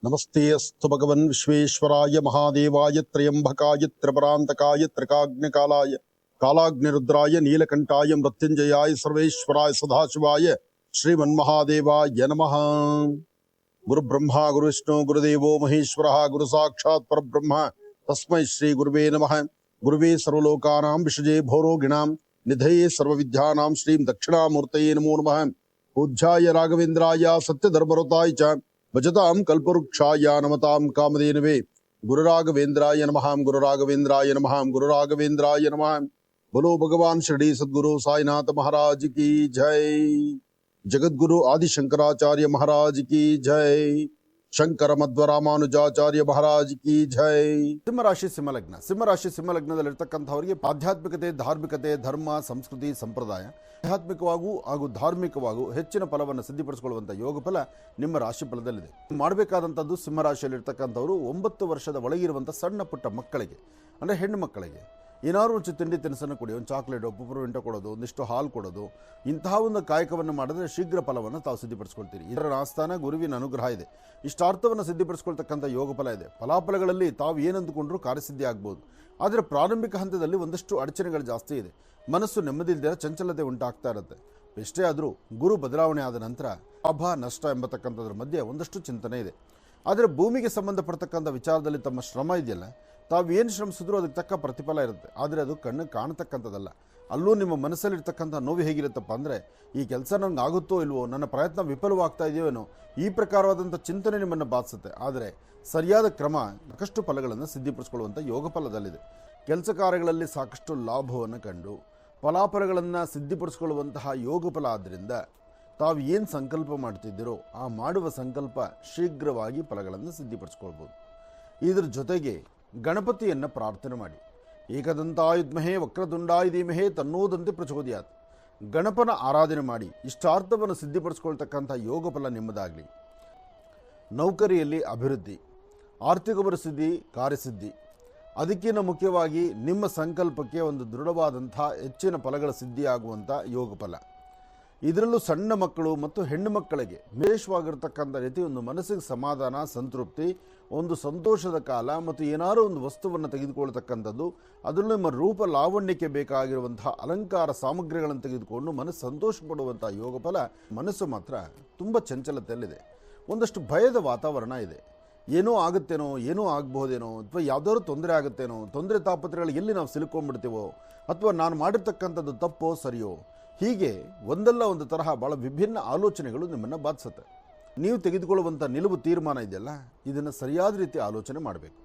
नमस्ते अस्तु भगवन् विश्वेश्वराय महादेवाय त्र्यंबकाय त्रिपुरांतकाय त्रिकाग्निकालाय कालाग्निरुद्राय नीलकंठाय मृत्युंजयाय सर्वेश्वराय सदाशिवाय श्रीमन्महादेवाय नमः। गुरु ब्रह्मा गुरु विष्णु गुरुदेवो महेश्वरः गुरु साक्षात् परब्रह्म तस्मै श्री गुरुवे नमः। गुरुवे सर्वलोकानां विषजे भौरोगिणां निधये सर्वविद्यानां श्रीं दक्षिणामूर्तये नमो नमः। पूज्याय राघवेन्द्राय सत्यधर्मरताय च भजतां कल्पवृक्षाय नमतां कामधेनवे गुरुराघवेन्द्राय नमः। गुरुराघवेन्द्राय नमः। गुरुराघवेन्द्राय नमः। बोलो भगवान शिरडी सद्गुरु साईनाथ महाराज की जय। जगद्गुरु आदि शंकराचार्य महाराज की जय। ಶಂಕರ ಮಧ್ವ ರಾಮಾನುಜಾಚಾರ್ಯ ಮಹಾರಾಜ್ ಕಿ ಜೈ. ಸಿಂಹರಾಶಿ ಸಿಂಹಲಗ್ನದಲ್ಲಿರ್ತಕ್ಕಂಥವರಿಗೆ ಆಧ್ಯಾತ್ಮಿಕತೆ, ಧಾರ್ಮಿಕತೆ, ಧರ್ಮ, ಸಂಸ್ಕೃತಿ, ಸಂಪ್ರದಾಯ ಆಧ್ಯಾತ್ಮಿಕವಾಗೂ ಹಾಗೂ ಧಾರ್ಮಿಕವಾಗೂ ಹೆಚ್ಚಿನ ಫಲವನ್ನು ಸಿದ್ಧಿಪಡಿಸಿಕೊಳ್ಳುವಂಥ ಯೋಗ ಫಲ ನಿಮ್ಮ ರಾಶಿ ಫಲದಲ್ಲಿದೆ. ಮಾಡಬೇಕಾದಂಥದ್ದು ಸಿಂಹರಾಶಿಯಲ್ಲಿರ್ತಕ್ಕಂಥವರು 9 ವರ್ಷದ ಒಳಗಿರುವಂಥ ಸಣ್ಣ ಪುಟ್ಟ ಮಕ್ಕಳಿಗೆ, ಅಂದರೆ ಹೆಣ್ಣು ಮಕ್ಕಳಿಗೆ ಏನಾದ್ರು ಒಂದು ತಿಂಡಿ ತಿನಿಸನ್ನು ಕೊಡಿ, ಒಂದು ಚಾಕ್ಲೇಟು, ಪುಪರುಂಟು ಕೊಡೋದು, ಒಂದಿಷ್ಟು ಹಾಲು ಕೊಡೋದು, ಇಂತಹ ಒಂದು ಕಾಯಕವನ್ನು ಮಾಡಿದ್ರೆ ಶೀಘ್ರ ಫಲವನ್ನು ತಾವು ಸಿದ್ಧಿಪಡಿಸ್ಕೊಳ್ತೀರಿ. ಇದರ ಆಸ್ಥಾನ ಗುರುವಿನ ಅನುಗ್ರಹ ಇದೆ. ಇಷ್ಟಾರ್ಥವನ್ನು ಸಿದ್ಧಿಪಡಿಸ್ಕೊಳ್ತಕ್ಕಂಥ ಯೋಗ ಫಲ ಇದೆ. ಫಲಾಫಲಗಳಲ್ಲಿ ತಾವು ಏನಂದುಕೊಂಡ್ರೂ ಕಾರ್ಯಸಿದ್ಧಿ ಆಗ್ಬೋದು. ಆದರೆ ಪ್ರಾರಂಭಿಕ ಹಂತದಲ್ಲಿ ಒಂದಷ್ಟು ಅಡಚಣೆಗಳು ಜಾಸ್ತಿ ಇದೆ. ಮನಸ್ಸು ನೆಮ್ಮದಿಲ್ಲದೆ ಚಂಚಲತೆ ಉಂಟಾಗ್ತಾ ಇರುತ್ತೆ. ಎಷ್ಟೇ ಆದರೂ ಗುರು ಬದಲಾವಣೆ ಆದ ನಂತರ ಲಾಭ ನಷ್ಟ ಎಂಬತಕ್ಕಂಥದ್ರ ಮಧ್ಯೆ ಒಂದಷ್ಟು ಚಿಂತನೆ ಇದೆ. ಆದರೆ ಭೂಮಿಗೆ ಸಂಬಂಧಪಡ್ತಕ್ಕಂಥ ವಿಚಾರದಲ್ಲಿ ತಮ್ಮ ಶ್ರಮ ಇದೆಯಲ್ಲ, ತಾವು ಏನು ಶ್ರಮಿಸಿದ್ರೂ ಅದಕ್ಕೆ ತಕ್ಕ ಪ್ರತಿಫಲ ಇರುತ್ತೆ. ಆದರೆ ಅದು ಕಣ್ಣಿಗೆ ಕಾಣತಕ್ಕಂಥದ್ದಲ್ಲ. ಅಲ್ಲೂ ನಿಮ್ಮ ಮನಸ್ಸಲ್ಲಿರ್ತಕ್ಕಂಥ ನೋವು ಹೇಗಿರುತ್ತಪ್ಪ ಅಂದರೆ, ಈ ಕೆಲಸ ನನಗೆ ಆಗುತ್ತೋ ಇಲ್ವೋ, ನನ್ನ ಪ್ರಯತ್ನ ವಿಫಲವಾಗ್ತಾ ಇದೆಯೇನೋ, ಈ ಪ್ರಕಾರವಾದಂಥ ಚಿಂತನೆ ನಿಮ್ಮನ್ನು ಬಾಧಿಸುತ್ತೆ. ಆದರೆ ಸರಿಯಾದ ಕ್ರಮ ಸಾಕಷ್ಟು ಫಲಗಳನ್ನು ಸಿದ್ಧಿಪಡಿಸ್ಕೊಳ್ಳುವಂಥ ಯೋಗ ಫಲದಲ್ಲಿದೆ. ಕೆಲಸ ಕಾರ್ಯಗಳಲ್ಲಿ ಸಾಕಷ್ಟು ಲಾಭವನ್ನು ಕಂಡು ಫಲಾಫಲಗಳನ್ನು ಸಿದ್ಧಿಪಡಿಸ್ಕೊಳ್ಳುವಂತಹ ಯೋಗ ಫಲ ಆದ್ದರಿಂದ ತಾವು ಏನು ಸಂಕಲ್ಪ ಮಾಡ್ತಿದ್ದೀರೋ ಆ ಮಾಡುವ ಸಂಕಲ್ಪ ಶೀಘ್ರವಾಗಿ ಫಲಗಳನ್ನು ಸಿದ್ಧಿಪಡಿಸ್ಕೊಳ್ಬೋದು. ಇದರ ಜೊತೆಗೆ ಗಣಪತಿಯನ್ನು ಪ್ರಾರ್ಥನೆ ಮಾಡಿ. ಏಕದಂತಾಯುಧ್ಮಹೇ ವಕ್ರತುಂಡಾಯ ಧೀಮಹಿ ತನ್ನೋದಂತೆ ಪ್ರಚೋದಯಾತ್. ಗಣಪನ ಆರಾಧನೆ ಮಾಡಿ ಇಷ್ಟಾರ್ಥವನ್ನು ಸಿದ್ಧಿಪಡಿಸ್ಕೊಳ್ತಕ್ಕಂಥ ಯೋಗ ಫಲ ನಿಮ್ಮದಾಗಲಿ. ನೌಕರಿಯಲ್ಲಿ ಅಭಿವೃದ್ಧಿ, ಆರ್ಥಿಕ ಪರಿಸ್ಥಿತಿ, ಕಾರ್ಯಸಿದ್ಧಿ, ಅದಕ್ಕಿಂತ ಮುಖ್ಯವಾಗಿ ನಿಮ್ಮ ಸಂಕಲ್ಪಕ್ಕೆ ಒಂದು ದೃಢವಾದಂಥ ಹೆಚ್ಚಿನ ಫಲಗಳ ಸಿದ್ಧಿಯಾಗುವಂಥ ಯೋಗ ಫಲ. ಇದರಲ್ಲೂ ಸಣ್ಣ ಮಕ್ಕಳು ಮತ್ತು ಹೆಣ್ಣು ಮಕ್ಕಳಿಗೆ ವಿಶೇಷವಾಗಿರ್ತಕ್ಕಂಥ ರೀತಿ ಒಂದು ಮನಸ್ಸಿಗೆ ಸಮಾಧಾನ, ಸಂತೃಪ್ತಿ, ಒಂದು ಸಂತೋಷದ ಕಾಲ ಮತ್ತು ಏನಾದರೂ ಒಂದು ವಸ್ತುವನ್ನು ತೆಗೆದುಕೊಳ್ತಕ್ಕಂಥದ್ದು, ಅದರಲ್ಲೂ ನಿಮ್ಮ ರೂಪ ಲಾವಣ್ಯಕ್ಕೆ ಬೇಕಾಗಿರುವಂತಹ ಅಲಂಕಾರ ಸಾಮಗ್ರಿಗಳನ್ನು ತೆಗೆದುಕೊಂಡು ಮನಸ್ಸು ಸಂತೋಷ ಪಡುವಂಥ ಯೋಗ ಫಲ. ಮನಸ್ಸು ಮಾತ್ರ ತುಂಬ ಚಂಚಲತೆಯಲ್ಲಿದೆ. ಒಂದಷ್ಟು ಭಯದ ವಾತಾವರಣ ಇದೆ. ಏನೋ ಆಗುತ್ತೇನೋ, ಏನೋ ಆಗಬಹುದೇನೋ, ಅಥವಾ ಯಾವುದಾದ್ರು ತೊಂದರೆ ಆಗುತ್ತೇನೋ, ತೊಂದರೆ ತಾಪತ್ರೆಗಳು ಎಲ್ಲಿ ನಾವು ಸಿಲುಕೊಂಡ್ಬಿಡ್ತೀವೋ, ಅಥವಾ ನಾನು ಮಾಡಿರ್ತಕ್ಕಂಥದ್ದು ತಪ್ಪೋ ಸರಿಯೋ, ಹೀಗೆ ಒಂದಲ್ಲ ಒಂದು ತರಹ ಭಾಳ ವಿಭಿನ್ನ ಆಲೋಚನೆಗಳು ನಿಮ್ಮನ್ನು ಬಾಧಿಸುತ್ತೆ. ನೀವು ತೆಗೆದುಕೊಳ್ಳುವಂಥ ನಿಲುವು ತೀರ್ಮಾನ ಇದೆಯಲ್ಲ, ಇದನ್ನು ಸರಿಯಾದ ರೀತಿ ಆಲೋಚನೆ ಮಾಡಬೇಕು.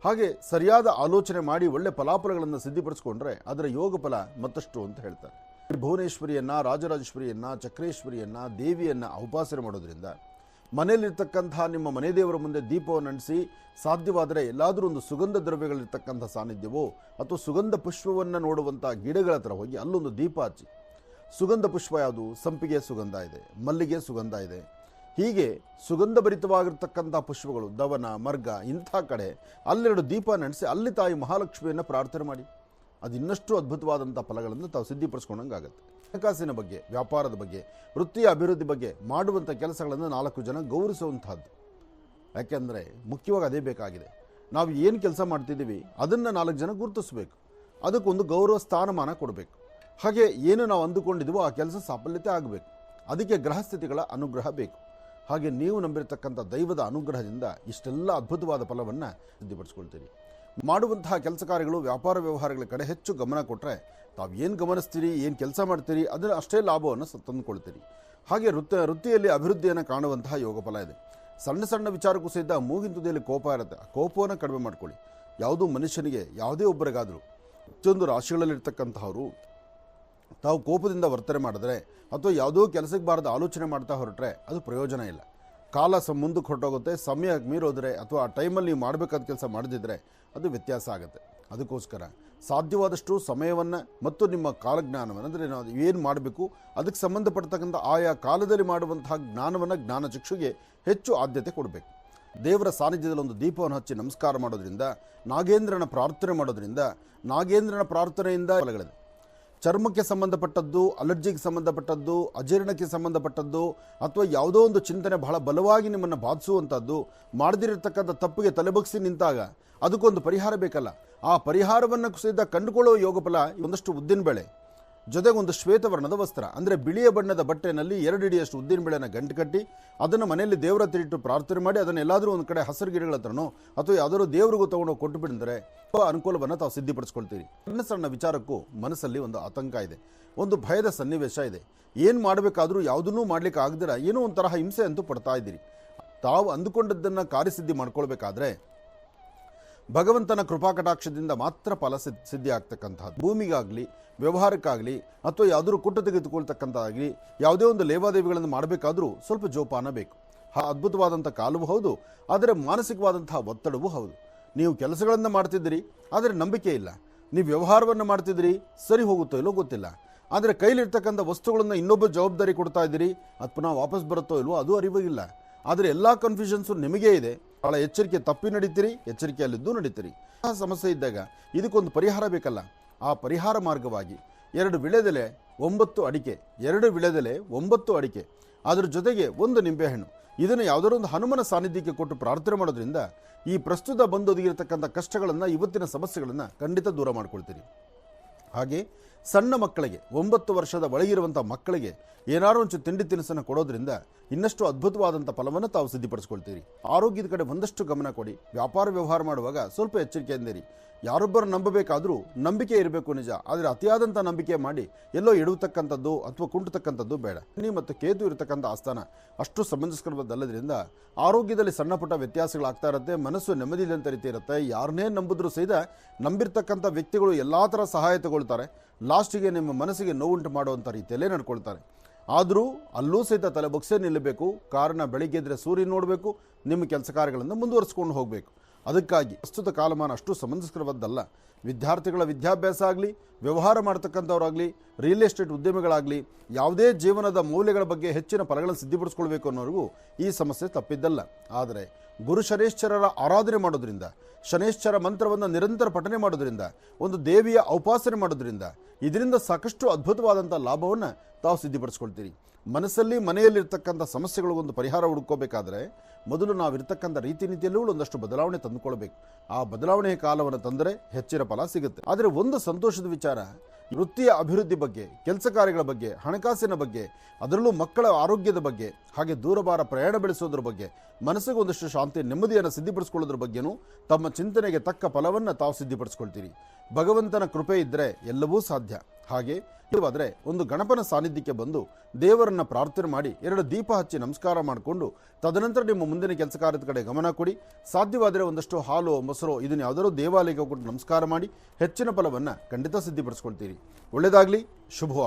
ಹಾಗೆ ಸರಿಯಾದ ಆಲೋಚನೆ ಮಾಡಿ ಒಳ್ಳೆ ಫಲಾಫಲಗಳನ್ನು ಸಿದ್ಧಿಪಡಿಸ್ಕೊಂಡ್ರೆ ಅದರ ಯೋಗ ಫಲ ಮತ್ತಷ್ಟು ಅಂತ ಹೇಳ್ತಾರೆ. ಭುವನೇಶ್ವರಿಯನ್ನು, ರಾಜರಾಜೇಶ್ವರಿಯನ್ನು, ಚಕ್ರೇಶ್ವರಿಯನ್ನು, ದೇವಿಯನ್ನು ಉಪಾಸನೆ ಮಾಡೋದ್ರಿಂದ ಮನೆಯಲ್ಲಿರ್ತಕ್ಕಂಥ ನಿಮ್ಮ ಮನೆ ದೇವರ ಮುಂದೆ ದೀಪವನ್ನು ಅಂಟಿಸಿ, ಸಾಧ್ಯವಾದರೆ ಎಲ್ಲಾದರೂ ಒಂದು ಸುಗಂಧ ದ್ರವ್ಯಗಳಿರ್ತಕ್ಕಂಥ ಸಾನ್ನಿಧ್ಯವೋ ಅಥವಾ ಸುಗಂಧ ಪುಷ್ಪವನ್ನು ನೋಡುವಂಥ ಗಿಡಗಳ ಹತ್ರ ಹೋಗಿ ಅಲ್ಲೊಂದು ದೀಪ ಹಚ್ಚಿ. ಸುಗಂಧ ಪುಷ್ಪ ಯಾವುದು? ಸಂಪಿಗೆ ಸುಗಂಧ ಇದೆ, ಮಲ್ಲಿಗೆ ಸುಗಂಧ ಇದೆ. ಹೀಗೆ ಸುಗಂಧಭರಿತವಾಗಿರ್ತಕ್ಕಂಥ ಪುಷ್ಪಗಳು, ದವನ, ಮರ್ಗ, ಇಂಥ ಕಡೆ ಅಲ್ಲೆರಡು ದೀಪ ನಡೆಸಿ ಅಲ್ಲಿ ತಾಯಿ ಮಹಾಲಕ್ಷ್ಮಿಯನ್ನು ಪ್ರಾರ್ಥನೆ ಮಾಡಿ. ಅದು ಇನ್ನಷ್ಟು ಅದ್ಭುತವಾದಂಥ ಫಲಗಳನ್ನು ತಾವು ಸಿದ್ಧಿಪಡಿಸ್ಕೊಂಡಂಗಾಗತ್ತೆ. ಹಣಕಾಸಿನ ಬಗ್ಗೆ, ವ್ಯಾಪಾರದ ಬಗ್ಗೆ, ವೃತ್ತಿಯ ಅಭಿವೃದ್ಧಿ ಬಗ್ಗೆ ಮಾಡುವಂಥ ಕೆಲಸಗಳನ್ನು 4 ಜನ ಗೌರವಿಸುವಂಥದ್ದು. ಯಾಕೆಂದರೆ ಮುಖ್ಯವಾಗಿ ಅದೇ ಬೇಕಾಗಿದೆ. ನಾವು ಏನು ಕೆಲಸ ಮಾಡ್ತಿದ್ದೀವಿ ಅದನ್ನು 4 ಜನ ಗುರುತಿಸಬೇಕು. ಅದಕ್ಕೊಂದು ಗೌರವ ಸ್ಥಾನಮಾನ ಕೊಡಬೇಕು. ಹಾಗೆ ಏನು ನಾವು ಅಂದುಕೊಂಡಿದ್ದೀವೋ ಆ ಕೆಲಸ ಸಾಫಲ್ಯತೆ ಆಗಬೇಕು. ಅದಕ್ಕೆ ಗ್ರಹಸ್ಥಿತಿಗಳ ಅನುಗ್ರಹ ಬೇಕು. ಹಾಗೆ ನೀವು ನಂಬಿರ್ತಕ್ಕಂಥ ದೈವದ ಅನುಗ್ರಹದಿಂದ ಇಷ್ಟೆಲ್ಲ ಅದ್ಭುತವಾದ ಫಲವನ್ನು ಸಿದ್ಧಿಪಡಿಸ್ಕೊಳ್ತೀರಿ. ಮಾಡುವಂತಹ ಕೆಲಸ ಕಾರ್ಯಗಳು, ವ್ಯಾಪಾರ ವ್ಯವಹಾರಗಳ ಕಡೆ ಹೆಚ್ಚು ಗಮನ ಕೊಟ್ಟರೆ ತಾವು ಏನು ಗಮನಿಸ್ತೀರಿ, ಏನು ಕೆಲಸ ಮಾಡ್ತೀರಿ, ಅದನ್ನು ಅಷ್ಟೇ ಲಾಭವನ್ನು ತಂದುಕೊಳ್ತೀರಿ. ಹಾಗೆ ವೃತ್ತಿಯಲ್ಲಿ ಅಭಿವೃದ್ಧಿಯನ್ನು ಕಾಣುವಂತಹ ಯೋಗ ಫಲ ಇದೆ. ಸಣ್ಣ ಸಣ್ಣ ವಿಚಾರಕ್ಕೂ ಸಹಿತ ಮೂಗಿನ ತುದಿಯಲ್ಲಿ ಕೋಪ ಇರುತ್ತೆ. ಆ ಕೋಪವನ್ನು ಕಡಿಮೆ ಮಾಡ್ಕೊಳ್ಳಿ. ಯಾವುದೋ ಮನುಷ್ಯನಿಗೆ, ಯಾವುದೇ ಒಬ್ಬರಿಗಾದರೂ, ಪ್ರತಿಯೊಂದು ರಾಶಿಗಳಲ್ಲಿರ್ತಕ್ಕಂಥವರು ತಾವು ಕೋಪದಿಂದ ವರ್ತನೆ ಮಾಡಿದ್ರೆ ಅಥವಾ ಯಾವುದೋ ಕೆಲಸಕ್ಕೆ ಬಾರದ ಆಲೋಚನೆ ಮಾಡ್ತಾ ಹೊರಟ್ರೆ ಅದು ಪ್ರಯೋಜನ ಇಲ್ಲ. ಕಾಲ ಮುಂದಕ್ಕೆ ಹೊರಟೋಗುತ್ತೆ. ಸಮಯ ಮೀರೋದ್ರೆ ಅಥವಾ ಆ ಟೈಮಲ್ಲಿ ನೀವು ಮಾಡಬೇಕಾದ ಕೆಲಸ ಮಾಡದಿದ್ದರೆ ಅದು ವ್ಯತ್ಯಾಸ ಆಗುತ್ತೆ. ಅದಕ್ಕೋಸ್ಕರ ಸಾಧ್ಯವಾದಷ್ಟು ಸಮಯವನ್ನು ಮತ್ತು ನಿಮ್ಮ ಕಾಲಜ್ಞಾನವನ್ನು, ಅಂದರೆ ನಾವು ಏನು ಮಾಡಬೇಕು ಅದಕ್ಕೆ ಸಂಬಂಧಪಡ್ತಕ್ಕಂಥ ಆಯಾ ಕಾಲದಲ್ಲಿ ಮಾಡುವಂತಹ ಜ್ಞಾನವನ್ನು, ಜ್ಞಾನಚಕ್ಷುಗೆ ಹೆಚ್ಚು ಆದ್ಯತೆ ಕೊಡಬೇಕು. ದೇವರ ಸಾನ್ನಿಧ್ಯದಲ್ಲಿ ಒಂದು ದೀಪವನ್ನು ಹಚ್ಚಿ ನಮಸ್ಕಾರ ಮಾಡೋದ್ರಿಂದ, ನಾಗೇಂದ್ರನ ಪ್ರಾರ್ಥನೆ ಮಾಡೋದ್ರಿಂದ, ನಾಗೇಂದ್ರನ ಪ್ರಾರ್ಥನೆಯಿಂದ ಫಲಗಳಿದೆ. ಚರ್ಮಕ್ಕೆ ಸಂಬಂಧಪಟ್ಟದ್ದು, ಅಲರ್ಜಿಗೆ ಸಂಬಂಧಪಟ್ಟದ್ದು, ಅಜೀರ್ಣಕ್ಕೆ ಸಂಬಂಧಪಟ್ಟದ್ದು, ಅಥವಾ ಯಾವುದೋ ಒಂದು ಚಿಂತನೆ ಬಹಳ ಬಲವಾಗಿ ನಿಮ್ಮನ್ನು ಬಾಧಿಸುವಂಥದ್ದು, ಮಾಡದಿರತಕ್ಕಂಥ ತಪ್ಪಿಗೆ ತಲೆಬಗ್ಸಿ ನಿಂತಾಗ ಅದಕ್ಕೊಂದು ಪರಿಹಾರ ಬೇಕಲ್ಲ. ಆ ಪರಿಹಾರವನ್ನು ಸಹಿತ ಕಂಡುಕೊಳ್ಳುವ ಯೋಗಫಲ ಒಂದಷ್ಟು ಉದ್ದಿನಬೇಳೆ ಜೊತೆಗೆ ಒಂದು ಶ್ವೇತವರ್ಣದ ವಸ್ತ್ರ, ಅಂದರೆ ಬಿಳಿಯ ಬಣ್ಣದ ಬಟ್ಟೆನಲ್ಲಿ 2 ಹಿಡಿಯಷ್ಟು ಉದ್ದಿನಬೇಳೆನ ಗಂಟು ಕಟ್ಟಿ ಅದನ್ನು ಮನೆಯಲ್ಲಿ ದೇವರ ಹತ್ರ ಇಟ್ಟು ಪ್ರಾರ್ಥನೆ ಮಾಡಿ ಅದನ್ನು ಎಲ್ಲಾದರೂ ಒಂದು ಕಡೆ ಹಸಿರು ಗಿಡಗಳ ಹತ್ರನೋ ಅಥವಾ ಯಾವುದಾದ್ರೂ ದೇವರಿಗೂ ತೊಗೊಂಡು ಕೊಟ್ಟು ಬಿಡಿದ್ರೆ ಅನುಕೂಲವನ್ನು ತಾವು ಸಿದ್ಧಿಪಡಿಸ್ಕೊಳ್ತೀರಿ. ಸಣ್ಣ ಸಣ್ಣ ವಿಚಾರಕ್ಕೂ ಮನಸ್ಸಲ್ಲಿ ಒಂದು ಆತಂಕ ಇದೆ, ಒಂದು ಭಯದ ಸನ್ನಿವೇಶ ಇದೆ. ಏನು ಮಾಡಬೇಕಾದ್ರೂ ಯಾವುದನ್ನೂ ಮಾಡ್ಲಿಕ್ಕೆ ಆಗದಿರ ಏನೋ ಒಂಥರ ಹಿಂಸೆ ಅಂತೂ ಪಡ್ತಾ ಇದ್ದೀರಿ. ತಾವು ಅಂದುಕೊಂಡದ್ದನ್ನು ಕಾರ್ಯಸಿದ್ಧಿ ಮಾಡ್ಕೊಳ್ಬೇಕಾದ್ರೆ ಭಗವಂತನ ಕೃಪಾಕಟಾಕ್ಷದಿಂದ ಮಾತ್ರ ಫಲ ಸಿದ್ಧಿ ಆಗ್ತಕ್ಕಂಥದ್ದು. ಭೂಮಿಗಾಗಲಿ, ವ್ಯವಹಾರಕ್ಕಾಗಲಿ, ಅಥವಾ ಯಾವುದಾದ್ರೂ ಕುಟ್ಟು ತೆಗೆದುಕೊಳ್ತಕ್ಕಂಥದ್ದಾಗಲಿ, ಯಾವುದೇ ಒಂದು ಲೇವಾದೇವಿಗಳನ್ನು ಮಾಡಬೇಕಾದ್ರೂ ಸ್ವಲ್ಪ ಜೋಪಾನ ಬೇಕು. ಅದ್ಭುತವಾದಂಥ ಕಾಲವೂ ಹೌದು, ಆದರೆ ಮಾನಸಿಕವಾದಂತಹ ಒತ್ತಡವೂ ಹೌದು. ನೀವು ಕೆಲಸಗಳನ್ನು ಮಾಡ್ತಿದ್ದೀರಿ, ಆದರೆ ನಂಬಿಕೆ ಇಲ್ಲ. ನೀವು ವ್ಯವಹಾರವನ್ನು ಮಾಡ್ತಿದ್ದೀರಿ, ಸರಿ ಹೋಗುತ್ತೋ ಇಲ್ಲೋ ಗೊತ್ತಿಲ್ಲ. ಆದರೆ ಕೈಲಿರ್ತಕ್ಕಂಥ ವಸ್ತುಗಳನ್ನು ಇನ್ನೊಬ್ಬ ಜವಾಬ್ದಾರಿ ಕೊಡ್ತಾ ಇದ್ದೀರಿ, ಅದು ಪುನಃ ವಾಪಸ್ ಬರುತ್ತೋ ಇಲ್ವೋ ಅದು ಅರಿವಾಗಿಲ್ಲ. ಆದರೆ ಎಲ್ಲ ಕನ್ಫ್ಯೂಷನ್ಸು ನಿಮಗೇ ಇದೆ. ಭಾಳ ಎಚ್ಚರಿಕೆ ತಪ್ಪಿ ನಡೀತೀರಿ, ಎಚ್ಚರಿಕೆಯಲ್ಲಿದ್ದು ನಡೀತೀರಿ. ಆ ಸಮಸ್ಯೆ ಇದ್ದಾಗ ಇದಕ್ಕೊಂದು ಪರಿಹಾರ ಬೇಕಲ್ಲ. ಆ ಪರಿಹಾರ ಮಾರ್ಗವಾಗಿ 2 ವಿಳೆದೆಲೆ 9 ಅಡಿಕೆ, 2 ವಿಳೆದೆಲೆ 9 ಅಡಿಕೆ, ಅದರ ಜೊತೆಗೆ 1 ನಿಂಬೆಹಣ್ಣು, ಇದನ್ನು ಯಾವುದಾದ್ರು ಒಂದು ಹನುಮನ ಸಾನ್ನಿಧ್ಯಕ್ಕೆ ಕೊಟ್ಟು ಪ್ರಾರ್ಥನೆ ಮಾಡೋದ್ರಿಂದ ಈ ಪ್ರಸ್ತುತ ಬಂದೊದಗಿರತಕ್ಕಂಥ ಕಷ್ಟಗಳನ್ನು, ಇವತ್ತಿನ ಸಮಸ್ಯೆಗಳನ್ನು ಖಂಡಿತ ದೂರ ಮಾಡ್ಕೊಳ್ತೀರಿ. ಹಾಗೆ ಸಣ್ಣ ಮಕ್ಕಳಿಗೆ, 9 ವರ್ಷದ ಒಳಗಿರುವಂಥ ಮಕ್ಕಳಿಗೆ ಏನಾದ್ರು ಒಂಚೂರು ತಿಂಡಿ ತಿನಿಸನ್ನು ಕೊಡೋದ್ರಿಂದ ಇನ್ನಷ್ಟು ಅದ್ಭುತವಾದಂಥ ಫಲವನ್ನು ತಾವು ಸಿದ್ಧಿಪಡಿಸ್ಕೊಳ್ತೀರಿ. ಆರೋಗ್ಯದ ಕಡೆ ಒಂದಷ್ಟು ಗಮನ ಕೊಡಿ. ವ್ಯಾಪಾರ ವ್ಯವಹಾರ ಮಾಡುವಾಗ ಸ್ವಲ್ಪ ಎಚ್ಚರಿಕೆಯಿಂದಿರಿ. ಯಾರೊಬ್ಬರು ನಂಬಬೇಕಾದ್ರೂ ನಂಬಿಕೆ ಇರಬೇಕು ನಿಜ, ಆದರೆ ಅತಿಯಾದಂಥ ನಂಬಿಕೆ ಮಾಡಿ ಎಲ್ಲೋ ಎಡುವತಕ್ಕಂಥದ್ದು ಅಥವಾ ಕುಂಟತಕ್ಕಂಥದ್ದು ಬೇಡ. ಶನಿ ಮತ್ತು ಕೇತು ಇರತಕ್ಕಂಥ ಆಸ್ಥಾನ ಅಷ್ಟು ಸಮಂಜಸಕರವಾದಲ್ಲದ್ರಿಂದ ಆರೋಗ್ಯದಲ್ಲಿ ಸಣ್ಣ ಪುಟ್ಟ ವ್ಯತ್ಯಾಸಗಳಾಗ್ತಾ ಇರುತ್ತೆ. ಮನಸ್ಸು ನೆಮ್ಮದಿದಂಥ ರೀತಿ ಇರುತ್ತೆ. ಯಾರನ್ನೇ ನಂಬಿದ್ರೂ ಸಹಿತ ನಂಬಿರ್ತಕ್ಕಂಥ ವ್ಯಕ್ತಿಗಳು ಎಲ್ಲ ಥರ ಸಹಾಯ ತಗೊಳ್ತಾರೆ. ಲಾಸ್ಟಿಗೆ ನಿಮ್ಮ ಮನಸ್ಸಿಗೆ ನೋವುಂಟು ಮಾಡುವಂಥ ರೀತಿಯಲ್ಲೇ ನಡ್ಕೊಳ್ತಾರೆ. ಆದರೂ ಅಲ್ಲೂ ಸಹಿತ ತಲೆ ಬೊಗ್ಸೇ ನಿಲ್ಲಬೇಕು. ಕಾರಣ ಬೆಳಿಗ್ಗೆ ಎದ್ದರೆ ಸೂರ್ಯ ನೋಡಬೇಕು, ನಿಮ್ಮ ಕೆಲಸ ಕಾರ್ಯಗಳನ್ನು ಮುಂದುವರಿಸ್ಕೊಂಡು ಹೋಗಬೇಕು. ಅದಕ್ಕಾಗಿ ಪ್ರಸ್ತುತ ಕಾಲಮಾನ ಅಷ್ಟು ಸಮಂಜಸಕರವಾದ್ದಲ್ಲ. ವಿದ್ಯಾರ್ಥಿಗಳ ವಿದ್ಯಾಭ್ಯಾಸ ಆಗಲಿ, ವ್ಯವಹಾರ ಮಾಡ್ತಕ್ಕಂಥವ್ರಾಗಲಿ, ರಿಯಲ್ ಎಸ್ಟೇಟ್ ಉದ್ಯಮಿಗಳಾಗಲಿ, ಯಾವುದೇ ಜೀವನದ ಮೌಲ್ಯಗಳ ಬಗ್ಗೆ ಹೆಚ್ಚಿನ ಫಲಗಳನ್ನು ಸಿದ್ಧಿಪಡಿಸ್ಕೊಳ್ಬೇಕು ಅನ್ನೋರಿಗೂ ಈ ಸಮಸ್ಯೆ ತಪ್ಪಿದ್ದಲ್ಲ. ಆದರೆ ಗುರು ಶನೇಶ್ವರರ ಆರಾಧನೆ ಮಾಡೋದ್ರಿಂದ, ಶನೇಶ್ವರ ಮಂತ್ರವನ್ನು ನಿರಂತರ ಪಠನೆ ಮಾಡೋದ್ರಿಂದ, ಒಂದು ದೇವಿಯ ಔಪಾಸನೆ ಮಾಡೋದ್ರಿಂದ ಇದರಿಂದ ಸಾಕಷ್ಟು ಅದ್ಭುತವಾದಂಥ ಲಾಭವನ್ನು ತಾವು ಸಿದ್ಧಿಪಡಿಸ್ಕೊಳ್ತೀರಿ. ಮನಸ್ಸಲ್ಲಿ ಮನೆಯಲ್ಲಿರ್ತಕ್ಕಂಥ ಸಮಸ್ಯೆಗಳಿಗೊಂದು ಪರಿಹಾರ ಹುಡುಕೋಬೇಕಾದ್ರೆ ಮೊದಲು ನಾವಿರ್ತಕ್ಕಂಥ ರೀತಿ ನೀತಿಯಲ್ಲೂ ಒಂದಷ್ಟು ಬದಲಾವಣೆ ತಂದುಕೊಳ್ಬೇಕು. ಆ ಬದಲಾವಣೆಯ ಕಾಲವನ್ನು ತಂದರೆ ಹೆಚ್ಚಿನ ಫಲ ಸಿಗುತ್ತೆ. ಆದರೆ ಒಂದು ಸಂತೋಷದ ವಿಚಾರ, ವೃತ್ತಿಯ ಅಭಿವೃದ್ಧಿ ಬಗ್ಗೆ, ಕೆಲಸ ಕಾರ್ಯಗಳ ಬಗ್ಗೆ, ಹಣಕಾಸಿನ ಬಗ್ಗೆ, ಅದರಲ್ಲೂ ಮಕ್ಕಳ ಆರೋಗ್ಯದ ಬಗ್ಗೆ, ಹಾಗೆ ದೂರಭಾರ ಪ್ರಯಾಣ ಬೆಳೆಸೋದ್ರ ಬಗ್ಗೆ, ಮನಸ್ಸಿಗೆ ಒಂದಷ್ಟು ಶಾಂತಿ ನೆಮ್ಮದಿಯನ್ನು ಸಿದ್ಧಿಪಡಿಸ್ಕೊಳ್ಳೋದ್ರ ಬಗ್ಗೆನೂ ತಮ್ಮ ಚಿಂತನೆಗೆ ತಕ್ಕ ಫಲವನ್ನು ತಾವು ಸಿದ್ಧಿಪಡಿಸ್ಕೊಳ್ತೀರಿ. ಭಗವಂತನ ಕೃಪೆ ಇದ್ದರೆ ಎಲ್ಲವೂ ಸಾಧ್ಯ. ಹಾಗೆ ಇವಾದರೆ ಒಂದು ಗಣಪನ ಸಾನ್ನಿಧ್ಯಕ್ಕೆ ಬಂದು ದೇವರನ್ನು ಪ್ರಾರ್ಥನೆ ಮಾಡಿ 2 ದೀಪ ಹಚ್ಚಿ ನಮಸ್ಕಾರ ಮಾಡಿಕೊಂಡು ತದನಂತರ ನಿಮ್ಮ ಮುಂದಿನ ಕೆಲಸ ಕಾರ್ಯದ ಕಡೆ ಗಮನ ಕೊಡಿ. ಸಾಧ್ಯವಾದರೆ ಒಂದಷ್ಟು ಹಾಲು, ಮೊಸರು ಇದನ್ನು ಯಾವುದಾದ್ರೂ ದೇವಾಲಯಕ್ಕೆ ಕೊಟ್ಟು ನಮಸ್ಕಾರ ಮಾಡಿ ಹೆಚ್ಚಿನ ಫಲವನ್ನು ಖಂಡಿತ ಸಿದ್ಧಿಪಡಿಸ್ಕೊಳ್ತೀರಿ. ಒಳ್ಳೆಯದಾಗಲಿ, ಶುಭವಾಗಿ.